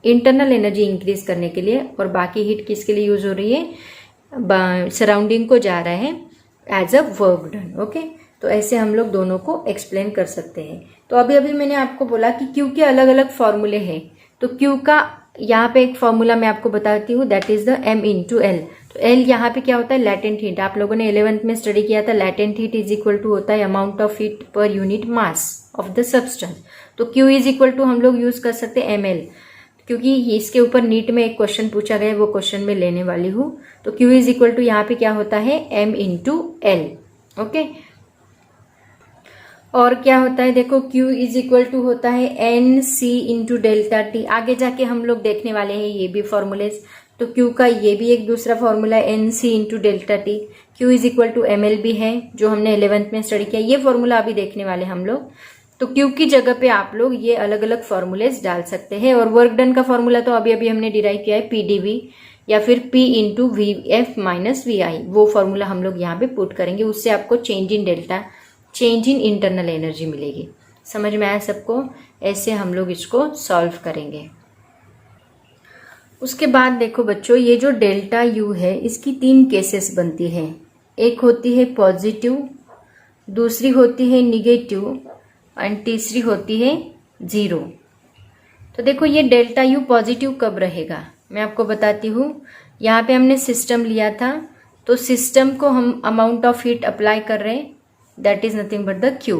इंटरनल एनर्जी इंक्रीज करने के लिए, और बाकी हीट किसके लिए यूज हो रही है, सराउंडिंग को जा रहा है as a work done. Okay, तो ऐसे हम लोग दोनों को एक्सप्लेन कर सकते हैं। तो अभी अभी मैंने आपको बोला कि क्यू के अलग अलग फॉर्मूले हैं, तो क्यू का यहाँ पे एक फॉर्मूला मैं आपको बताती हूँ, that is the m into L. तो एल यहाँ पे क्या होता है, लैटेंट हीट। आप लोगों ने 11th में स्टडी किया था, latent heat is equal to होता है amount of heat per unit mass of the substance. तो क्यू इज इक्वल टू हम लोग यूज कर सकते हैं ml, क्योंकि इसके ऊपर नीट में एक क्वेश्चन पूछा गया है, वो क्वेश्चन में लेने वाली हूँ। तो क्यू इज इक्वल टू यहाँ पे क्या होता है, m इंटू एल। ओके, और क्या होता है, देखो Q इज इक्वल टू होता है N C into delta T. आगे जाके हम लोग देखने वाले हैं ये भी फॉर्मूलेज। तो Q का ये भी एक दूसरा फॉर्मूला है NC into delta T. Q is equal to MLB है जो हमने 11th में स्टडी किया। ये फॉर्मूला अभी देखने वाले हम लोग। तो Q की जगह पे आप लोग ये अलग अलग फॉर्मूलेस डाल सकते हैं। और वर्क डन का फॉर्मूला तो अभी अभी हमने डिराइव किया है PdV या फिर P into VF minus VI, वो फॉर्मूला हम लोग यहाँ पे पुट करेंगे। उससे आपको change in delta, change in internal energy मिलेगी। समझ में आया सबको? ऐसे हम लोग इसको सॉल्व करेंगे। उसके बाद देखो बच्चों, ये जो डेल्टा यू है इसकी 3 केसेस बनती है। एक होती है पॉजिटिव, दूसरी होती है निगेटिव एंड तीसरी होती है 0। तो देखो ये डेल्टा यू पॉजिटिव कब रहेगा मैं आपको बताती हूँ। यहाँ पे हमने सिस्टम लिया था, तो सिस्टम को हम अमाउंट ऑफ हीट अप्लाई कर रहे हैं, that is nothing but the Q.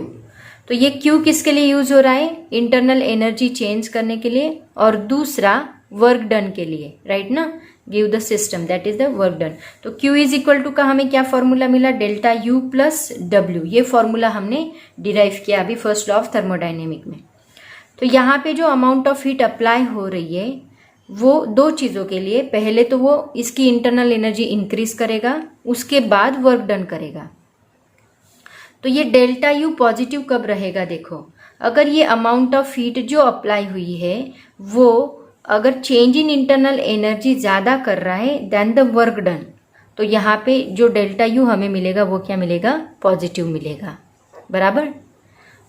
तो ये क्यू किसके लिए यूज हो रहा है? इंटरनल एनर्जी चेंज करने के लिए, और दूसरा वर्क डन के लिए, राइट ना? Give the system, that is the work done. तो Q इज इक्वल टू का हमें क्या फॉर्मूला मिला? Delta U plus W. ये फॉर्मूला हमने डिराइव किया अभी फर्स्ट लॉ ऑफ थर्मोडाइनेमिक में। तो यहाँ पे जो अमाउंट ऑफ हीट अप्लाई हो रही है वो 2 चीज़ों के लिए। पहले तो वो इसकी इंटरनल एनर्जी इंक्रीज करेगा, उसके बाद वर्क डन करेगा। तो ये डेल्टा यू पॉजिटिव कब रहेगा? देखो, अगर ये अमाउंट ऑफ हीट जो अप्लाई हुई है वो अगर चेंज इन इंटरनल एनर्जी ज़्यादा कर रहा है देन द वर्क डन, तो यहाँ पे जो डेल्टा यू हमें मिलेगा वो क्या मिलेगा? पॉजिटिव मिलेगा, बराबर।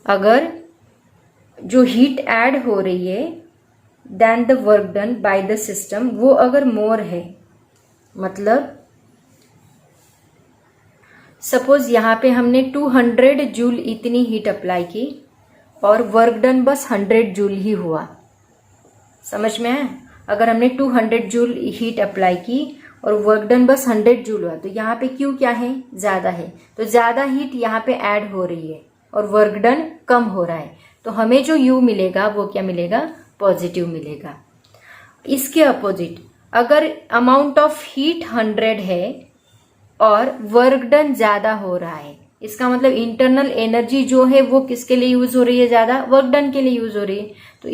अगर जो हीट ऐड हो रही है then the work done by the system, वो अगर मोर है, मतलब सपोज यहाँ पे हमने 200 जूल इतनी हीट अप्लाई की और वर्क डन बस 100 जूल ही हुआ। समझ में है? अगर हमने 200 जूल हीट अप्लाई की और वर्क डन बस 100 जूल हुआ, तो यहाँ पे क्यू क्या है? ज़्यादा है। तो ज़्यादा हीट यहाँ पे ऐड हो रही है और वर्क डन कम हो रहा है, तो हमें जो यू मिलेगा वो क्या मिलेगा? पॉजिटिव मिलेगा। इसके अपोजिट, अगर अमाउंट ऑफ हीट 100 है और वर्क डन ज़्यादा हो रहा है, इसका मतलब इंटरनल एनर्जी जो है वो किसके लिए यूज हो रही है? ज़्यादा वर्क डन के लिए यूज हो रही है। तो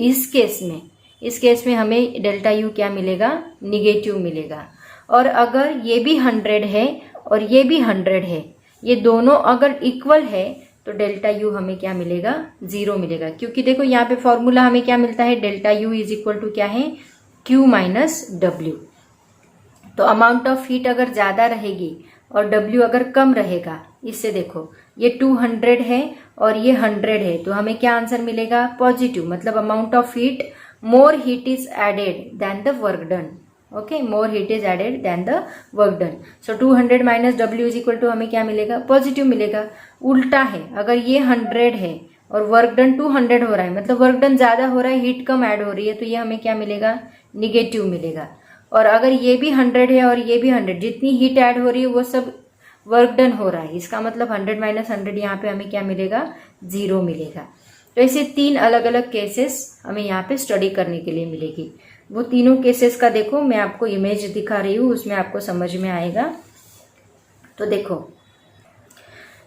इस केस में हमें डेल्टा यू क्या मिलेगा? निगेटिव मिलेगा। और अगर ये भी 100 है और ये भी 100 है, ये दोनों अगर इक्वल है, तो डेल्टा यू हमें क्या मिलेगा? 0 मिलेगा। क्योंकि देखो यहाँ पे फॉर्मूला हमें क्या मिलता है? Delta U is equal to क्या है? Q minus W. तो अमाउंट ऑफ हीट अगर ज़्यादा रहेगी और W अगर कम रहेगा, इससे देखो ये 200 है और ये 100 है, तो हमें क्या आंसर मिलेगा? पॉजिटिव। मतलब amount of heat, more heat is added than the work done. Okay, more heat is added than the work done. So 200 minus W is equal to हमें क्या मिलेगा? पॉजिटिव मिलेगा। उल्टा है, अगर ये 100 है और वर्क डन 200 हो रहा है, मतलब वर्क डन ज़्यादा हो रहा है, हीट कम ऐड हो रही है, तो ये हमें क्या मिलेगा? निगेटिव मिलेगा। और अगर ये भी 100 है और ये भी 100, जितनी हीट ऐड हो रही है वो सब वर्क डन हो रहा है, इसका मतलब 100 माइनस 100 यहाँ पे हमें क्या मिलेगा? 0 मिलेगा। तो ऐसे 3 अलग अलग केसेस हमें यहाँ पे स्टडी करने के लिए मिलेगी। वो तीनों केसेस का देखो मैं आपको इमेज दिखा रही हूँ, उसमें आपको समझ में आएगा। तो देखो,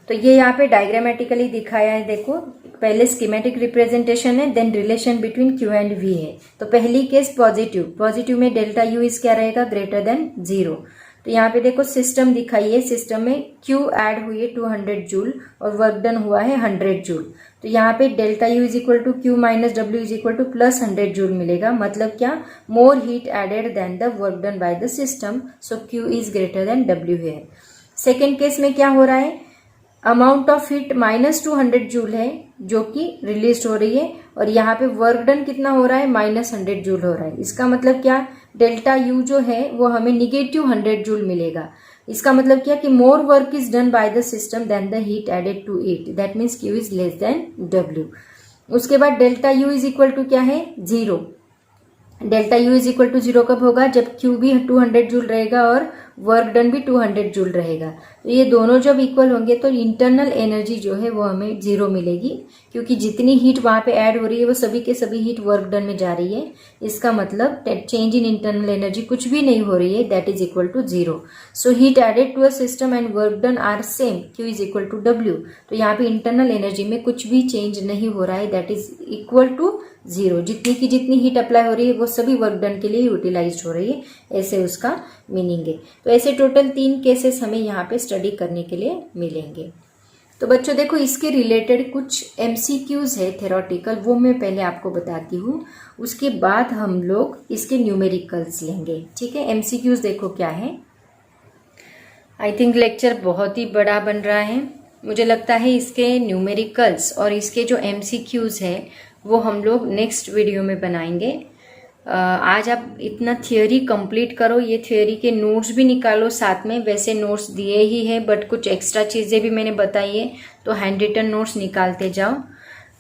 तो ये यहाँ पे डायग्रामेटिकली दिखाया है। देखो, पहले स्कीमेटिक रिप्रेजेंटेशन है, then relation between Q and V है। तो पहली केस पॉजिटिव में डेल्टा यू इज क्या रहेगा? Greater than 0। तो यहाँ पे देखो सिस्टम दिखाई है, सिस्टम में Q ऐड हुई है 200 जूल और वर्क डन हुआ है 100 जूल। तो यहाँ पे delta U is equal to Q minus W is equal to plus 100 joule मिलेगा। मतलब क्या? More heat added than the work done by the system, so Q is greater than W है। Second case में क्या हो रहा है? Amount of heat minus 200 joule है जो कि रिलीज हो रही है, और यहाँ पे वर्क डन कितना हो रहा है? माइनस 100 जूल हो रहा है। इसका मतलब क्या? डेल्टा यू जो है वो हमें निगेटिव 100 जूल मिलेगा। इसका मतलब क्या? कि more work is done by the system than the heat added to it, that means Q is less than W। उसके बाद delta U is equal to क्या है? 0। Delta U is equal to 0 कब होगा? जब Q भी 200 joule रहेगा और वर्क डन भी 200 जूल रहेगा। तो ये दोनों जब इक्वल होंगे तो इंटरनल एनर्जी जो है वो हमें 0 मिलेगी, क्योंकि जितनी हीट वहाँ पे ऐड हो रही है वो सभी के सभी हीट वर्क डन में जा रही है। इसका मतलब चेंज इन इंटरनल एनर्जी कुछ भी नहीं हो रही है, that is equal to 0। So heat added to a system and work done are same, Q is equal to W। तो यहाँ पे इंटरनल एनर्जी में कुछ भी चेंज नहीं हो रहा है, दैट इज इक्वल टू 0। जितनी की जितनी हीट अप्लाई हो रही है वो सभी वर्क डन के लिए यूटिलाइज हो रही है, ऐसे उसका मीनिंग है। तो ऐसे टोटल 3 केसेस हमें यहाँ पे स्टडी करने के लिए मिलेंगे। तो बच्चों देखो, इसके रिलेटेड कुछ MCQs है थेरोटिकल, वो मैं पहले आपको बताती हूँ, उसके बाद हम लोग इसके न्यूमेरिकल्स लेंगे। ठीक है, MCQs देखो क्या है। आई थिंक लेक्चर बहुत ही बड़ा बन रहा है, मुझे लगता है इसके न्यूमेरिकल्स और इसके जो MCQs है वो हम लोग नेक्स्ट वीडियो में बनाएंगे। आज आप इतना थियोरी कंप्लीट करो, ये थियोरी के नोट्स भी निकालो साथ में। वैसे नोट्स दिए ही है बट कुछ एक्स्ट्रा चीज़ें भी मैंने बताई है, तो हैंड रिटन नोट्स निकालते जाओ।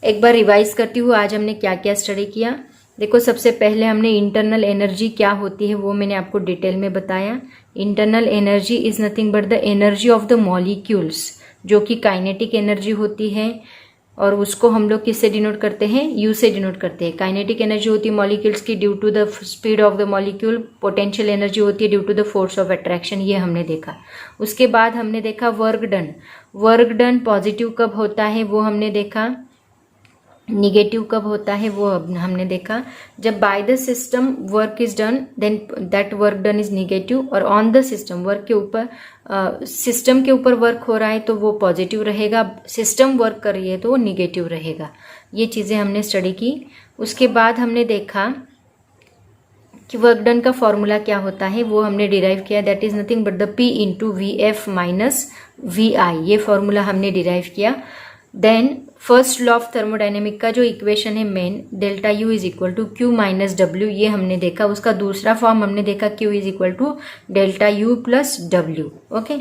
एक बार रिवाइज करती हूँ आज हमने क्या क्या स्टडी किया। देखो, सबसे पहले हमने इंटरनल एनर्जी क्या होती है वो मैंने आपको डिटेल में बताया। Internal energy is nothing but the energy of the molecules, जो कि काइनेटिक एनर्जी होती है, और उसको हम लोग किससे डिनोट करते हैं, यू से डिनोट करते हैं। काइनेटिक एनर्जी होती है मॉलिक्यूल्स की due to the speed of the molecule. Potential energy होती है due to the force of attraction, ये हमने देखा। उसके बाद हमने देखा work done. Work done positive कब होता है वो हमने देखा, निगेटिव कब होता है वो हमने देखा। जब by the system work is done then that work done is negative, और ऑन द सिस्टम वर्क के ऊपर सिस्टम के ऊपर वर्क हो रहा है तो वो पॉजिटिव रहेगा, सिस्टम वर्क कर रही है तो वो निगेटिव रहेगा। ये चीज़ें हमने स्टडी की। उसके बाद हमने देखा कि वर्क डन का फॉर्मूला क्या होता है, वो हमने डिराइव किया, that is nothing but the P into VF minus VI, ये फॉर्मूला हमने डिराइव किया। Then first law of thermodynamic का जो इक्वेशन है main, delta U is equal to Q minus W, ये हमने देखा। उसका दूसरा फॉर्म हमने देखा, Q is equal to delta U plus W। Okay,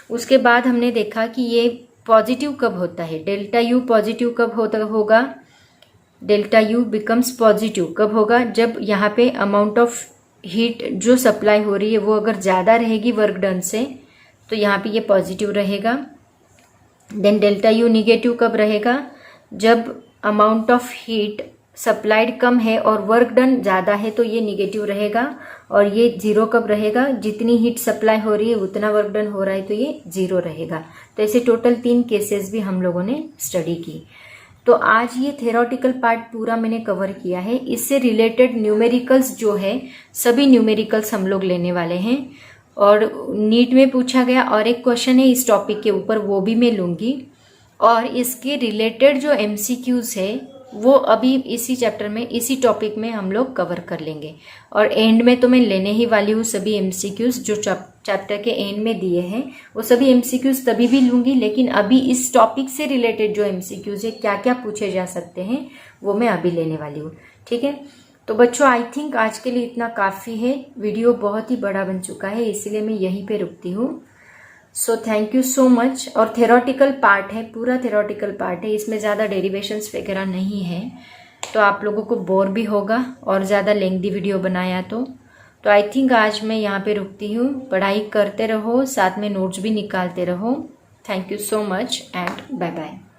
उसके बाद हमने देखा कि ये पॉजिटिव कब होता है, डेल्टा U पॉजिटिव कब होगा, डेल्टा U बिकम्स पॉजिटिव कब होगा, जब यहाँ पे अमाउंट ऑफ हीट जो सप्लाई हो रही है वो अगर ज़्यादा रहेगी वर्क डन से, तो यहाँ पे ये पॉजिटिव रहेगा। देन डेल्टा U निगेटिव कब रहेगा, जब अमाउंट ऑफ हीट सप्लाइड कम है और वर्क डन ज़्यादा है, तो ये निगेटिव रहेगा। और ये 0 कब रहेगा, जितनी हीट सप्लाई हो रही है उतना वर्क डन हो रहा है तो ये 0 रहेगा। तो ऐसे टोटल 3 केसेस भी हम लोगों ने स्टडी की। तो आज ये थेरोटिकल पार्ट पूरा मैंने कवर किया है। इससे रिलेटेड न्यूमेरिकल्स जो है, सभी न्यूमेरिकल्स हम लोग लेने वाले हैं। और नीट में पूछा गया और एक क्वेश्चन है इस टॉपिक के ऊपर, वो भी मैं लूँगी। और इसके रिलेटेड जो MCQs है वो अभी इसी चैप्टर में, इसी टॉपिक में हम लोग कवर कर लेंगे। और एंड में तो मैं लेने ही वाली हूँ सभी MCQs जो चैप्टर के एंड में दिए हैं, वो सभी MCQs तभी भी लूँगी। लेकिन अभी इस टॉपिक से रिलेटेड जो MCQs है, क्या क्या पूछे जा सकते हैं, वो मैं अभी लेने वाली हूँ। ठीक है, तो बच्चों आई थिंक आज के लिए इतना काफ़ी है। वीडियो बहुत ही बड़ा बन चुका है, इसीलिए मैं यहीं पे रुकती हूँ। So thank you so much. और थेरोटिकल पार्ट है, पूरा थेरोटिकल पार्ट है, इसमें ज़्यादा डेरिवेशंस वगैरह नहीं है, तो आप लोगों को बोर भी होगा और ज़्यादा लेंथी वीडियो बनाया तो आई थिंक आज मैं यहाँ पे रुकती हूँ। पढ़ाई करते रहो, साथ में नोट्स भी निकालते रहो। Thank you so much and bye bye.